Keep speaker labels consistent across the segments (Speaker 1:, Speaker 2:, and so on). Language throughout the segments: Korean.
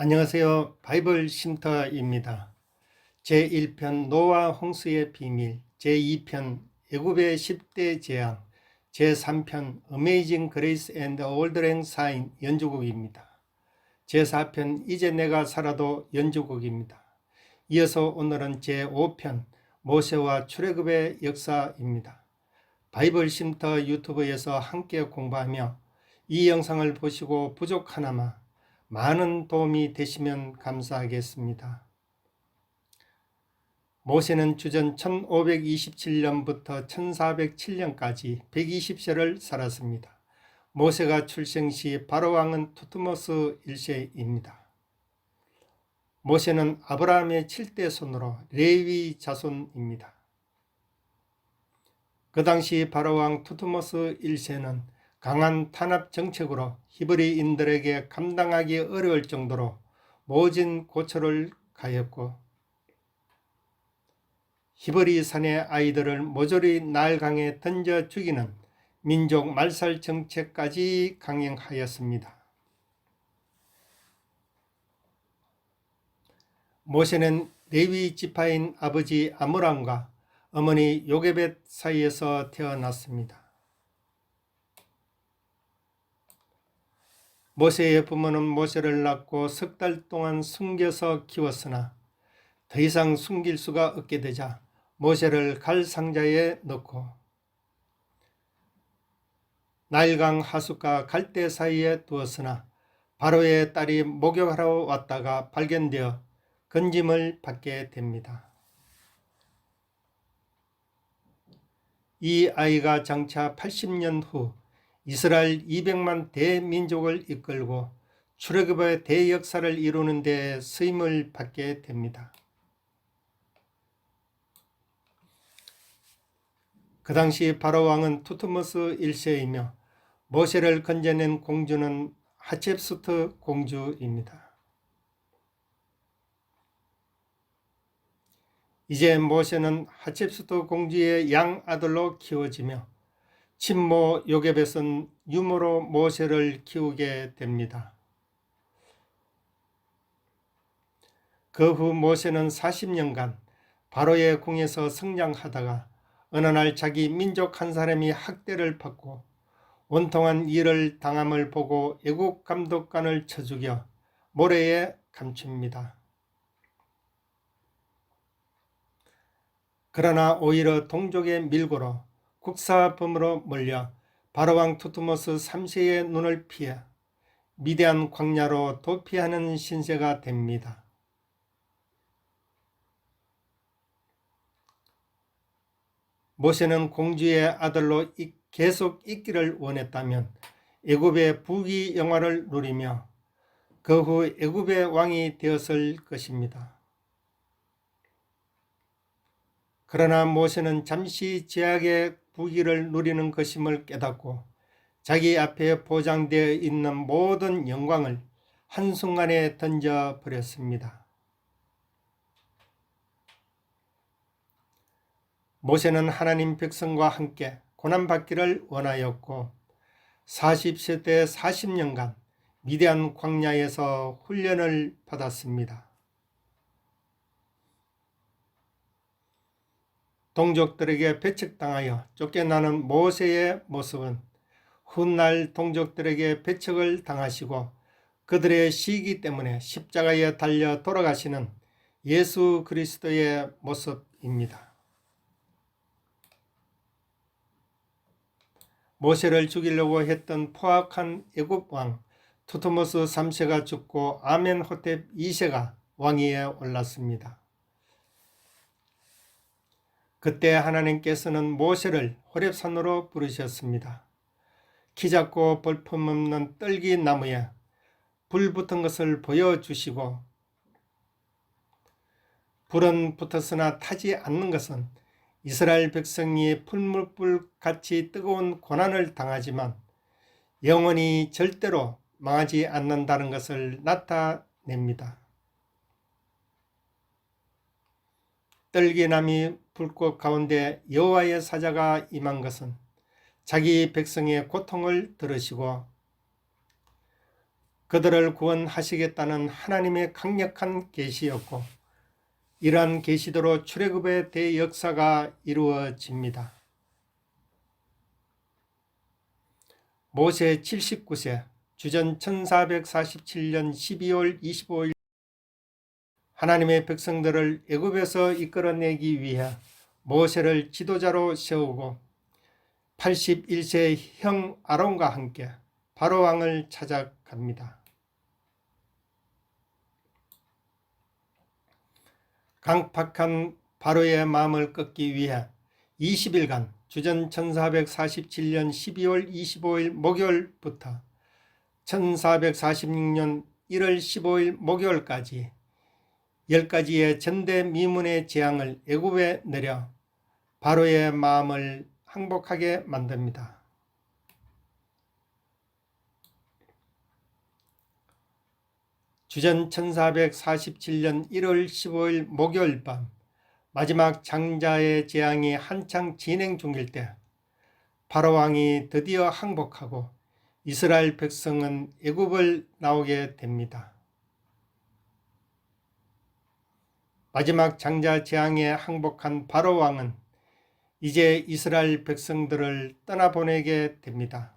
Speaker 1: 안녕하세요. 바이블 쉼터입니다. 제1편 노아 홍수의 비밀, 제2편 애굽의 10대 재앙, 제3편 어메이징 그레이스 앤드 올드랭 사인 연주곡입니다. 제4편 이제 내가 살아도 연주곡입니다. 이어서 오늘은 제5편 모세와 출애굽의 역사입니다. 바이블 쉼터 유튜브에서 함께 공부하며 이 영상을 보시고 부족하나마 많은 도움이 되시면 감사하겠습니다. 모세는 주전 1527년부터 1407년까지 120세를 살았습니다. 모세가 출생 시 바로왕은 투트모스 1세입니다. 모세는 아브라함의 7대 손으로 레위 자손입니다. 그 당시 바로왕 투트모스 1세는 강한 탄압 정책으로 히브리인들에게 감당하기 어려울 정도로 모진 고초를 가했고 히브리 산의 아이들을 모조리 나일강에 던져 죽이는 민족 말살 정책까지 강행하였습니다. 모세는 레위 지파인 아버지 아므람과 어머니 요게벳 사이에서 태어났습니다. 모세의 부모는 모세를 낳고 석 달 동안 숨겨서 키웠으나 더 이상 숨길 수가 없게 되자 모세를 갈 상자에 넣고 나일강 하숫과 갈대 사이에 두었으나 바로의 딸이 목욕하러 왔다가 발견되어 건짐을 받게 됩니다. 이 아이가 장차 80년 후 이스라엘 200만 대민족을 이끌고 출애굽의 대역사를 이루는 데 쓰임을 받게 됩니다. 그 당시 바로왕은 투트모스 1세이며 모세를 건져낸 공주는 하첵수트 공주입니다. 이제 모세는 하첵수트 공주의 양아들로 키워지며 친모 요게벳은 유모로 모세를 키우게 됩니다. 그 후 모세는 40년간 바로의 궁에서 성장하다가 어느 날 자기 민족 한 사람이 학대를 받고 원통한 일을 당함을 보고 애국 감독관을 쳐 죽여 모래에 감춥니다. 그러나 오히려 동족의 밀고로 국사범으로 몰려 바로왕 투트모스 3세의 눈을 피해 미대한 광야로 도피하는 신세가 됩니다. 모세는 공주의 아들로 계속 있기를 원했다면 애굽의 부귀 영화를 누리며 그 후 애굽의 왕이 되었을 것입니다. 그러나 모세는 잠시 제약의 부귀를 누리는 것임을 깨닫고 자기 앞에 보장되어 있는 모든 영광을 한순간에 던져버렸습니다. 모세는 하나님 백성과 함께 고난받기를 원하였고 40세 때 40년간 미디안 광야에서 훈련을 받았습니다. 동족들에게 배척당하여 쫓겨나는 모세의 모습은 훗날 동족들에게 배척을 당하시고 그들의 시기 때문에 십자가에 달려 돌아가시는 예수 그리스도의 모습입니다. 모세를 죽이려고 했던 포악한 애굽 왕 투트모스 3세가 죽고 아멘호텝 2세가 왕위에 올랐습니다. 그때 하나님께서는 모세를 호렙산으로 부르셨습니다. 키 작고 볼품없는 떨기 나무에 불 붙은 것을 보여주시고 불은 붙었으나 타지 않는 것은 이스라엘 백성이 풀무불같이 뜨거운 고난을 당하지만 영원히 절대로 망하지 않는다는 것을 나타냅니다. 떨기나무 불꽃 가운데 여호와의 사자가 임한 것은 자기 백성의 고통을 들으시고 그들을 구원하시겠다는 하나님의 강력한 계시였고, 이러한 계시대로 출애굽의 대역사가 이루어집니다. 모세 79세, 주전 1447년 12월 25일 하나님의 백성들을 애굽에서 이끌어내기 위해 모세를 지도자로 세우고 81세 형 아론과 함께 바로 왕을 찾아갑니다. 강팍한 바로의 마음을 꺾기 위해 20일간 주전 1447년 12월 25일 목요일부터 1446년 1월 15일 목요일까지 10가지의 전대미문의 재앙을 애굽에 내려 바로의 마음을 항복하게 만듭니다. 주전 1447년 1월 15일 목요일 밤 마지막 장자의 재앙이 한창 진행 중일 때 바로 왕이 드디어 항복하고 이스라엘 백성은 애굽을 나오게 됩니다. 마지막 장자 재앙에 항복한 바로 왕은 이제 이스라엘 백성들을 떠나보내게 됩니다.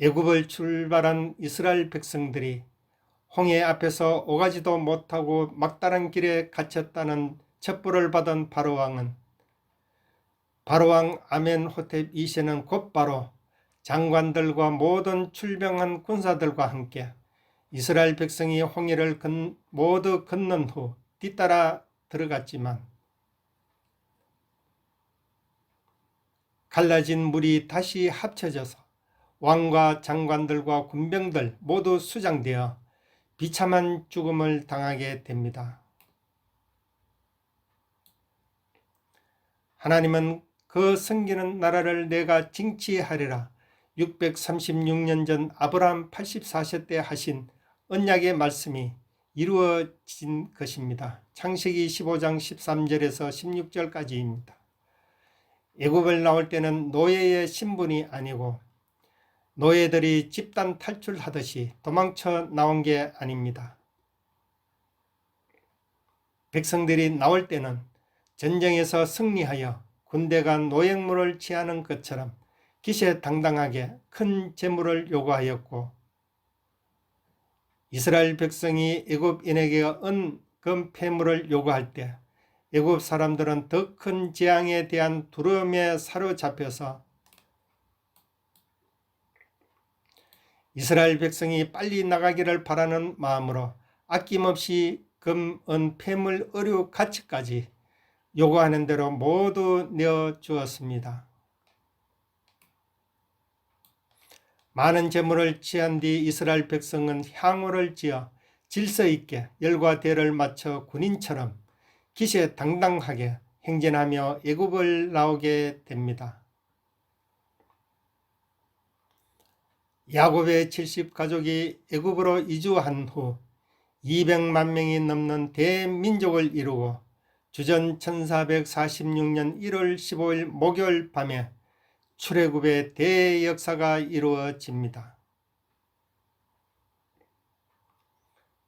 Speaker 1: 애굽을 출발한 이스라엘 백성들이 홍해 앞에서 오가지도 못하고 막다른 길에 갇혔다는 첩보를 받은 바로왕은 바로왕 아멘호텝 2세는 곧바로 장관들과 모든 출병한 군사들과 함께 이스라엘 백성이 홍해를 모두 건넌 후 뒤따라 들어갔지만 갈라진 물이 다시 합쳐져서 왕과 장관들과 군병들 모두 수장되어 비참한 죽음을 당하게 됩니다. 하나님은 그 섬기는 나라를 내가 징치하리라 636년 전 아브라함 84세 때 하신 언약의 말씀이 이루어진 것입니다. 창세기 15장 13절에서 16절까지입니다. 애굽을 나올 때는 노예의 신분이 아니고 노예들이 집단 탈출하듯이 도망쳐 나온 게 아닙니다. 백성들이 나올 때는 전쟁에서 승리하여 군대가 노획물을 취하는 것처럼 기세당당하게 큰 재물을 요구하였고 이스라엘 백성이 애굽인에게 은 폐물을 요구할 때 애굽 사람들은 더 큰 재앙에 대한 두려움에 사로잡혀서 이스라엘 백성이 빨리 나가기를 바라는 마음으로 아낌없이 금, 은, 폐물, 의류, 가치까지 요구하는 대로 모두 내어주었습니다. 많은 재물을 취한 뒤 이스라엘 백성은 향호를 지어 질서 있게 열과 대를 맞춰 군인처럼 기세당당하게 행진하며 애굽을 나오게 됩니다. 야곱의 70가족이 애굽으로 이주한 후 200만 명이 넘는 대민족을 이루고 주전 1446년 1월 15일 목요일 밤에 출애굽의 대역사가 이루어집니다.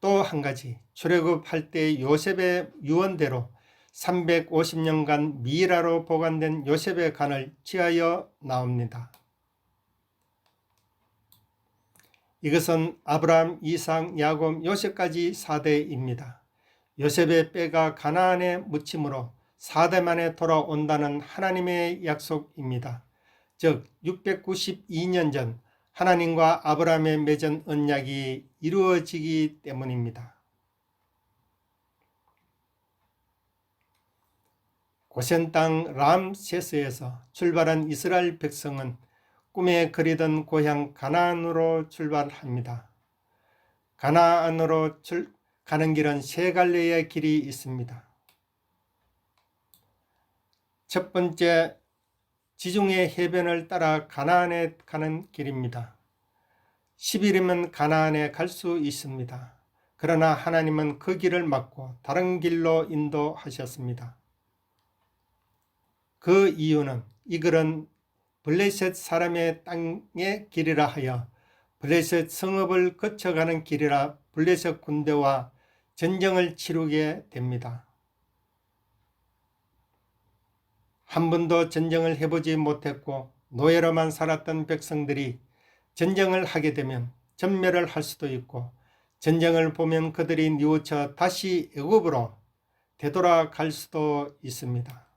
Speaker 1: 또 한 가지, 출애굽할 때 요셉의 유언대로 350년간 미라로 보관된 요셉의 간을 취하여 나옵니다. 이것은 아브라함, 이삭, 야곱, 요셉까지 4대입니다. 요셉의 뼈가 가나안에 묻힘으로 4대 만에 돌아온다는 하나님의 약속입니다. 즉 692년 전 하나님과 아브라함의 맺은 언약이 이루어지기 때문입니다. 고센 땅 람세스에서 출발한 이스라엘 백성은 꿈에 그리던 고향 가나안으로 출발합니다. 가나안으로 가는 길은 세 갈래의 길이 있습니다. 첫 번째, 지중해 해변을 따라 가나안에 가는 길입니다. 10일이면 가나안에 갈 수 있습니다. 그러나 하나님은 그 길을 막고 다른 길로 인도하셨습니다. 그 이유는 이 길은 블레셋 사람의 땅의 길이라 하여 블레셋 성읍을 거쳐가는 길이라 블레셋 군대와 전쟁을 치르게 됩니다. 한 번도 전쟁을 해보지 못했고 노예로만 살았던 백성들이 전쟁을 하게 되면 전멸을 할 수도 있고, 전쟁을 보면 그들이 뉘우쳐 다시 애굽으로 되돌아갈 수도 있습니다.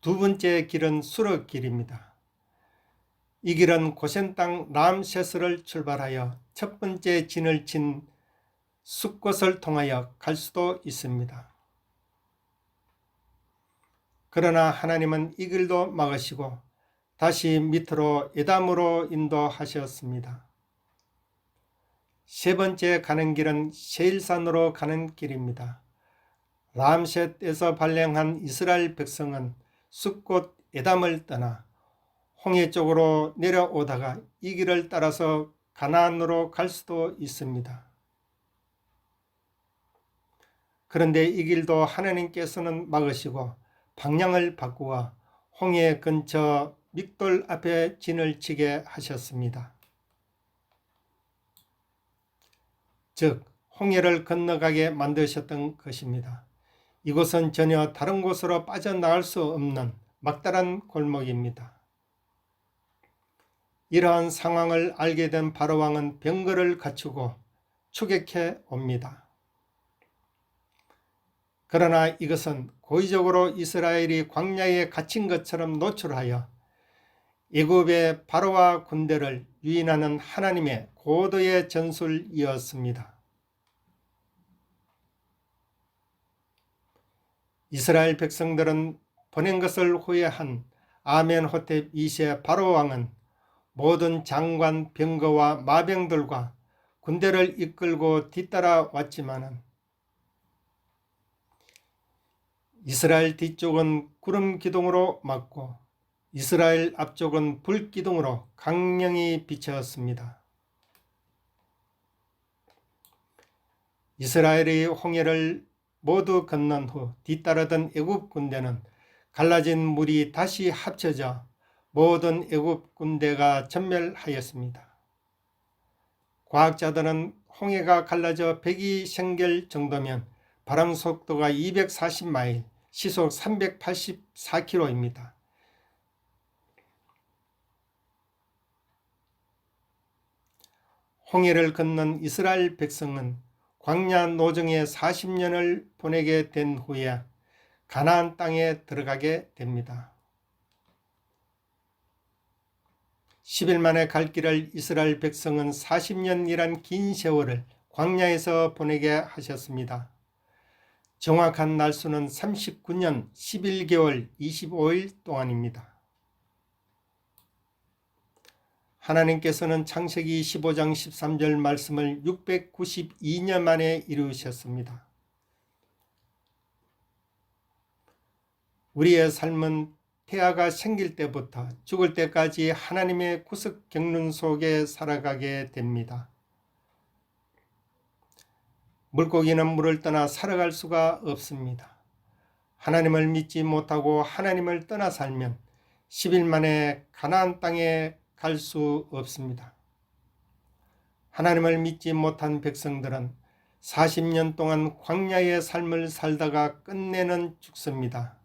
Speaker 1: 두 번째 길은 수르 길입니다. 이 길은 고센 땅 람세스를 출발하여 첫 번째 진을 친 숫곳을 통하여 갈 수도 있습니다. 그러나 하나님은 이 길도 막으시고 다시 밑으로 에담으로 인도하셨습니다. 세 번째 가는 길은 세일산으로 가는 길입니다. 람셋에서 발령한 이스라엘 백성은 숫곳 에담을 떠나 홍해 쪽으로 내려오다가 이 길을 따라서 가나안으로 갈 수도 있습니다. 그런데 이 길도 하나님께서는 막으시고 방향을 바꾸어 홍해 근처 믹돌 앞에 진을 치게 하셨습니다. 즉 홍해를 건너가게 만드셨던 것입니다. 이곳은 전혀 다른 곳으로 빠져나갈 수 없는 막다른 골목입니다. 이러한 상황을 알게 된 바로왕은 병거를 갖추고 추격해 옵니다. 그러나 이것은 고의적으로 이스라엘이 광야에 갇힌 것처럼 노출하여 애굽의 바로와 군대를 유인하는 하나님의 고도의 전술이었습니다. 이스라엘 백성들은 보낸 것을 후회한 아멘호텝 2세 바로왕은 모든 장관, 병거와 마병들과 군대를 이끌고 뒤따라왔지만은 이스라엘 뒤쪽은 구름 기둥으로 막고 이스라엘 앞쪽은 불 기둥으로 강령이 비쳤습니다. 이스라엘이 홍해를 모두 건넌 후 뒤따르던 애굽 군대는 갈라진 물이 다시 합쳐져 모든 애굽 군대가 전멸하였습니다. 과학자들은 홍해가 갈라져 100이 정도면 바람 속도가 240마일, 시속 384km입니다. 홍해를 건넌 이스라엘 백성은 광야 노정에 40년을 보내게 된 후에 가나안 땅에 들어가게 됩니다. 10일 만에 갈 길을 이스라엘 백성은 40년이란 긴 세월을 광야에서 보내게 하셨습니다. 정확한 날수는 39년 11개월 25일 동안입니다. 하나님께서는 창세기 15장 13절 말씀을 692년 만에 이루셨습니다. 우리의 삶은 태아가 생길 때부터 죽을 때까지 하나님의 구속 경륜 속에 살아가게 됩니다. 물고기는 물을 떠나 살아갈 수가 없습니다. 하나님을 믿지 못하고 하나님을 떠나 살면 10일 만에 가나안 땅에 갈 수 없습니다. 하나님을 믿지 못한 백성들은 40년 동안 광야의 삶을 살다가 끝내는 죽습니다.